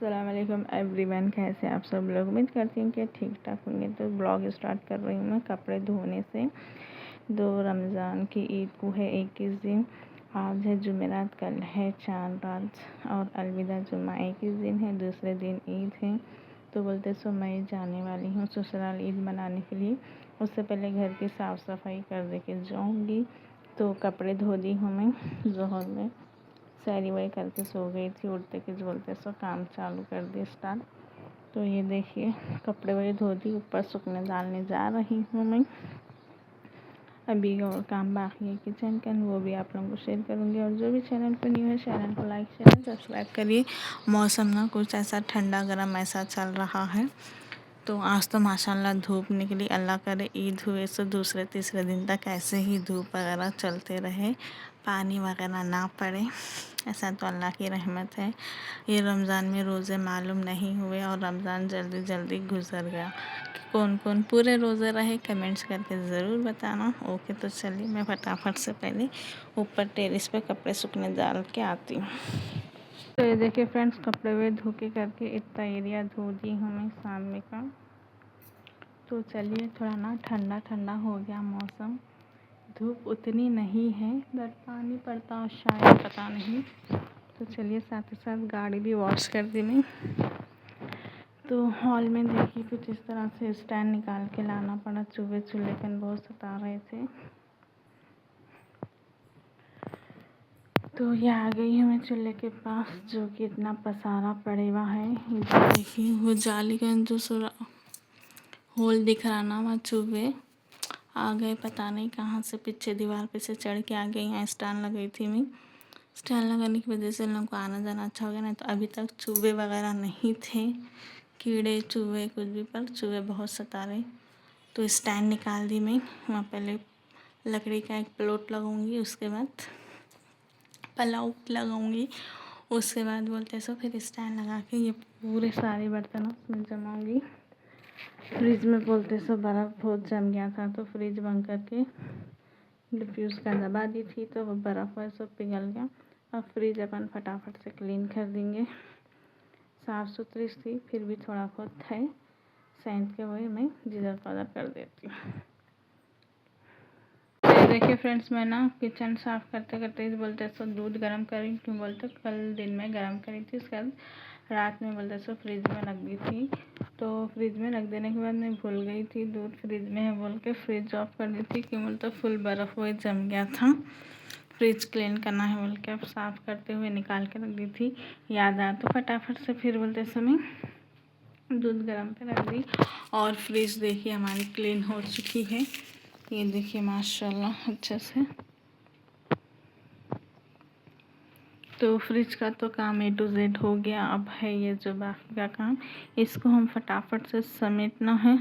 अस्सलाम वालेकुम एवरीवन, कैसे आप सब लोग। उम्मीद करती हूँ कि ठीक ठाक होंगे। तो ब्लॉग स्टार्ट कर रही हूँ मैं कपड़े धोने से। रमज़ान की ईद को है 21 दिन। आज है जुमेरात, कल है चांद रात और अलविदा जुम्मा। 21 दिन है, दूसरे दिन ईद है। तो बोलते सो मैं जाने वाली हूँ ससुराल ईद मनाने के लिए। उससे पहले घर की साफ़ सफाई कर दे के जाऊँगी। तो कपड़े धो दी हूँ मैं ज़ोहर में। सैरी वही करके सो गई थी, उठते के बोलते सो काम चालू कर दिया स्टार्ट। तो ये देखिए कपड़े वही धो दी, ऊपर सूखने डालने जा रही हूँ मैं। अभी और काम बाकी है किचन का, वो भी आप लोगों को शेयर करूँगी। और जो भी चैनल पर न्यू है चैनल को लाइक शेयर सब्सक्राइब करिए। मौसम ना कुछ ऐसा ठंडा गर्म ऐसा चल रहा है। तो आज तो माशाल्लाह धूप निकली। अल्लाह करे ईद हुए सो दूसरे तीसरे दिन तक ऐसे ही धूप वगैरह चलते रहे, पानी वगैरह ना पड़े। ऐसा तो अल्लाह की रहमत है। ये रमज़ान में रोज़े मालूम नहीं हुए और रमज़ान जल्दी जल्दी गुजर गया। कौन कौन पूरे रोज़े रहे कमेंट्स करके ज़रूर बताना। ओके, तो चलिए मैं फटाफट से पहले ऊपर टेरेस पे कपड़े सूखने डाल के आती हूँ। तो ये देखिए फ्रेंड्स, कपड़े वे धो के करके इतना एरिया धो दी हूँ मैं सामने का। तो चलिए थोड़ा ना ठंडा ठंडा हो गया मौसम, धूप उतनी नहीं है, बट पानी पड़ता और शायद पता नहीं। तो चलिए साथ ही साथ गाड़ी भी वॉश कर दी मैं। तो हॉल में देखिए कुछ इस तरह से स्टैंड निकाल के लाना पड़ा। चूल्हे कन बहुत सता रहे थे। तो ये आ गई हूँ मैं चूल्हे के पास, जो कि इतना पसारा पड़े हुआ है। देखिए वो जाली का जो होल दिख रहा ना, वहाँ चूहे आ गए, पता नहीं कहाँ से पीछे दीवार पे से चढ़ के आ गई। यहाँ स्टैंड लगाई थी मैं। स्टैंड लगाने की वजह से लोगों को आना जाना अच्छा हो गया, नहीं तो अभी तक चूहे वगैरह नहीं थे, कीड़े चूहे कुछ भी, पर चूहे बहुत सता रहे। तो स्टैंड निकाल दी मैं। वहाँ पहले लकड़ी का एक प्लेट लगाऊंगी, उसके बाद पलाउट लगाऊंगी, उसके बाद बोलते सो फिर स्टैंड लगा के ये पूरे सारे बर्तन उसमें जमाऊंगी। फ्रिज में बोलते सो बर्फ़ बहुत जम गया था, तो फ्रिज बंद करके डिफ्यूज़ का दबा दी थी, तो वो बर्फ़ वह सब पिघल गया। अब फ्रिज अपन फटाफट से क्लीन कर देंगे। साफ़ सुथरी थी, फिर भी थोड़ा बहुत है, सैंत के वही मैं जिधर पदर कर देती हूँ। देखिए फ्रेंड्स, मैं ना किचन साफ़ करते करते बोलते सो दूध गर्म करी, क्यों बोलते कल दिन में गर्म करी थी, उसके बाद रात में बोलते सो फ्रिज में रख दी थी। तो फ्रिज में रख देने के बाद मैं भूल गई थी दूध फ्रिज में है बोल के फ्रिज ऑफ कर दी थी, क्यों बोलते फुल बर्फ़ वही जम गया था। फ्रिज क्लीन करना है बोल के अब साफ़ करते हुए निकाल के रख दी थी। याद आया तो फटाफट से फिर बोलते समय दूध गर्म पे रख दी। और फ्रिज देखिए हमारी क्लीन हो चुकी है। ये देखिए माशाल्लाह अच्छे से। तो फ्रिज का तो काम A to Z हो गया। अब है ये जो बाकी का काम, इसको हम फटाफट से समेटना है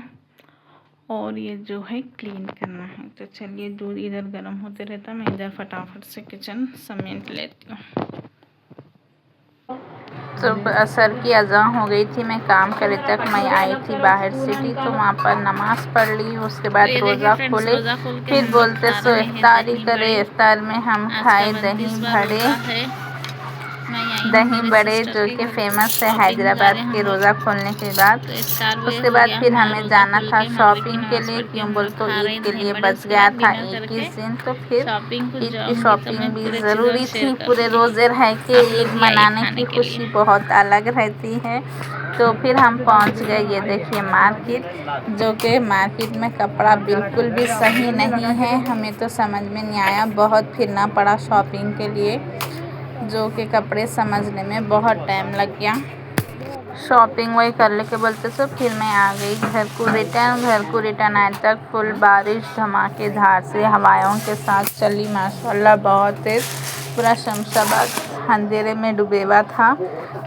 और ये जो है क्लीन करना है। तो चलिए दूध इधर गर्म होते रहता, मैं इधर फटाफट से किचन समेट लेती हूँ। तो असर की अज़ान हो गई थी, मैं काम करे तक मैं आई थी बाहर सिटी। तो वहाँ पर नमाज़ पढ़ ली, उसके बाद रोज़ा खोले, फिर बोलते सो इफ्तारी करे। इफ्तार में हम खाए दही बड़े जो कि फ़ेमस है हैदराबाद के रोज़ा खोलने के बाद। उसके बाद फिर हमें जाना था शॉपिंग के लिए, क्यों बोल तो ईद के लिए बच गया था 21 दिन। तो फिर ईद की शॉपिंग भी ज़रूरी थी। पूरे रोज़े रह के ईद मनाने की खुशी बहुत अलग रहती है। तो फिर हम पहुंच गए, ये देखिए मार्केट, जो कि मार्केट में कपड़ा बिल्कुल भी सही नहीं है। हमें तो समझ में नहीं आया, बहुत फिरना पड़ा शॉपिंग के लिए, जो कि कपड़े समझने में बहुत टाइम लग गया। शॉपिंग वही कर ले के बोलते सो फिर मैं आ गई घर को रिटर्न आए तक फुल बारिश धमाकेदार से हवाओं के साथ चली माशाल्लाह, बहुत तेज़। पूरा शमशाबाद अंधेरे में डूबे हुआ था।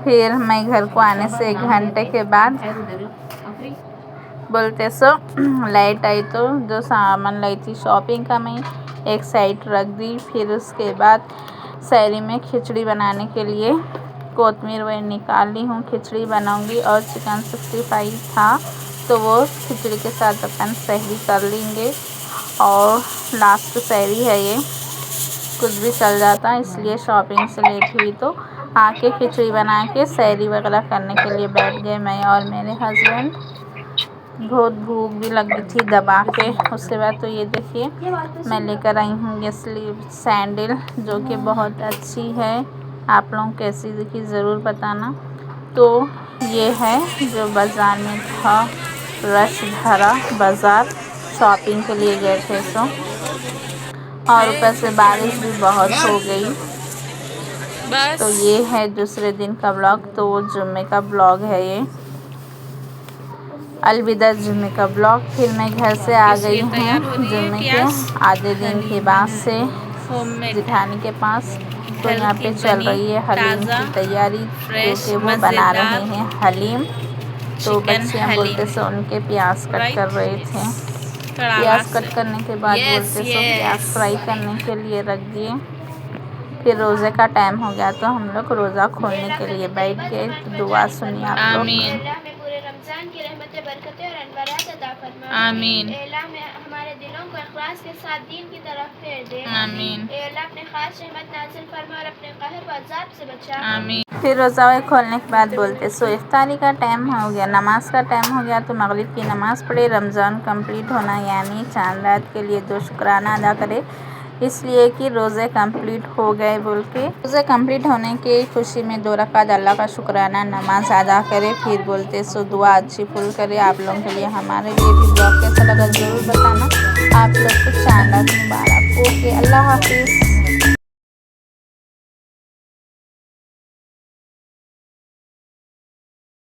फिर मैं घर को आने से 1 घंटे के बाद बोलते सो लाइट आई, तो जो सामान लाई थी शॉपिंग का मैं एक साइड रख दी। फिर उसके बाद सहरी में खिचड़ी बनाने के लिए कोतमीर वही निकाल ली हूँ, खिचड़ी बनाऊंगी। और चिकन 65 था, तो वो खिचड़ी के साथ अपन सहरी कर लेंगे। और लास्ट सहरी है, ये कुछ भी चल जाता, इसलिए शॉपिंग से लेट हुई तो आके खिचड़ी बना के सैरी वगैरह करने के लिए बैठ गए, मैं और मेरे हस्बैंड। बहुत भूख भी लगी थी दबा के। उसके बाद तो ये देखिए मैं लेकर आई हूँ ये स्लीव सैंडल, जो कि बहुत अच्छी है। आप लोग कैसी दिखी ज़रूर बताना। तो ये है जो बाज़ार में था, रश भरा बाज़ार, शॉपिंग के लिए गए थे सो, और ऊपर से बारिश भी बहुत हो गई। तो ये है दूसरे दिन का ब्लॉग। तो वो जुम्मे का ब्लॉग है ये, अलविदा जुम्मे का ब्लॉग। फिर मैं घर से आ गई हूँ जुम्मे के आधे दिन के बाद से जिठानी के पास। तो यहाँ पे चल रही है हलीम की तैयारी, क्योंकि वो बना रहे हैं हलीम। तो बच्चे हम बोलते सो उनके प्याज कट कर रहे थे। प्याज कट करने के बाद बोलते सो प्याज फ्राई करने के लिए रख दिए। फिर रोज़े का टाइम हो गया तो हम लोग रोज़ा खोलने के लिए बैठ गए। तो दुआ सुनिए आप लोग। रमज़ान की रहमतें, बरकतें और अनवारात अता फरमा। आमीन। अल्लाह में हमारे दिलों को इखलास के साथ दीन की तरफ फेर दे। आमीन। अल्लाह अपने खास रहमत नाज़िल फरमा और अपने कहर व अज़ाब से बचा। आमीन। फिर रोज़ा खोलने के बाद बोलते सो इफ्तारी का टाइम हो गया, नमाज का टाइम हो गया। तो मगरिब की नमाज़ पढ़े। रमज़ान कंप्लीट होना यानी चांद रात के लिए दो शुक्राना अदा करे, इसलिए कि रोज़े कंप्लीट हो गए बोल के। रोज़े कंप्लीट होने की खुशी में 2 रकात अल्लाह का शुक्राना नमाज अदा करे। फिर बोलते सो दुआ अच्छी फुल करे आप लोगों के लिए। हमारे लिए भी ब्लॉग कैसा लगा ज़रूर बताना। आप लोग को चांद रात मुबारक। ओके, अल्लाह हाफिज़।